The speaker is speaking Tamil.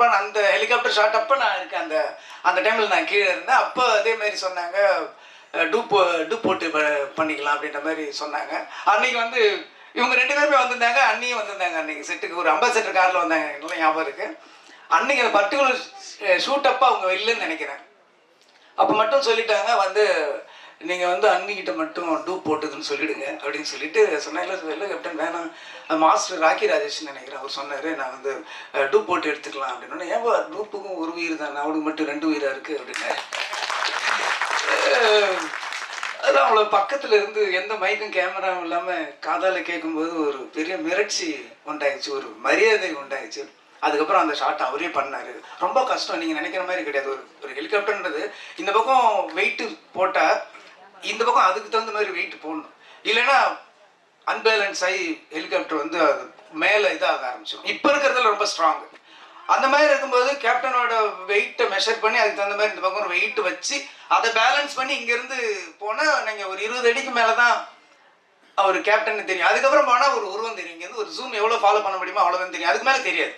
பரபரப்பான அந்த ஹெலிகாப்டர் ஷாட் அப்போ நான் இருக்கேன். அந்த அந்த டைமில் நான் கீழே இருந்தேன். அப்போ அதே மாதிரி சொன்னாங்க, டூப் போட்டு பண்ணிக்கலாம் அப்படின்ற மாதிரி சொன்னாங்க. அன்றைக்கி வந்து இவங்க 2 பேருமே வந்திருந்தாங்க, அண்ணியும் வந்திருந்தாங்க. அன்றைக்கி செட்டுக்கு ஒரு அம்பாசடர் காரில் வந்தாங்க, நல்லா ஞாபகம் இருக்குது. அன்றைக்கி அந்த பர்டிகுலர் ஷூட் அப்போ அவங்க இல்லைன்னு நினைக்கிறேன். அப்போ மட்டும் சொல்லிட்டாங்க வந்து, நீங்கள் வந்து அன்னிக்கிட்ட மட்டும் டூப் போட்டுதுன்னு சொல்லிவிடுங்க அப்படின்னு சொல்லிட்டு சொன்னாங்க. இல்லை கேப்டன் வேணாம், மாஸ்டர் ராக்கி ராஜேஷ்னு நினைக்கிறேன், அவர் சொன்னார் நான் வந்து டூப் போட்டு எடுத்துக்கலாம் அப்படின்னு. ஏன் டூப்புக்கும் ஒரு உயிர் தான், அவனுக்கு மட்டும் 2 உயிராக இருக்குது அப்படின்னாரு. அதான் அவ்வளோ பக்கத்தில் இருந்து எந்த மைக்கும் கேமராவும் இல்லாமல் காதால் கேட்கும்போது ஒரு பெரிய மிரட்சி உண்டாயிடுச்சு, ஒரு மரியாதை உண்டாயிடுச்சு. அதுக்கப்புறம் அந்த ஷாட் அவரே பண்ணார். ரொம்ப கஷ்டம், நீங்கள் நினைக்கிற மாதிரி கிடையாது. ஒரு ஹெலிகாப்டர்ன்றது இந்த பக்கம் வெயிட்டு போட்டால் இந்த பக்கம் அதுக்கு தகுந்த மாதிரி வெயிட் போடணும், இல்லைன்னா அன்பேலன்ஸ் ஆகி ஹெலிகாப்டர் வந்து அது மேலே இதாக ஆரம்பிச்சிடும். இப்போ இருக்கிறதுல ரொம்ப ஸ்ட்ராங்கு. அந்த மாதிரி இருக்கும்போது கேப்டனோட வெயிட்டை மெஷர் பண்ணி அதுக்கு தகுந்த மாதிரி இந்த பக்கம் ஒரு வெயிட் வச்சு அதை பேலன்ஸ் பண்ணி இங்கேருந்து போனால் நீங்கள் ஒரு 20 அடிக்கு மேலே தான் அவர் கேப்டன் தெரியும். அதுக்கப்புறம் போனால் ஒரு உருவம் தெரியும். இங்கேருந்து ஒரு ஜூம் எவ்வளோ ஃபாலோ பண்ண முடியுமோ அவ்வளோதான் தெரியும், அதுக்கு மேலே தெரியாது.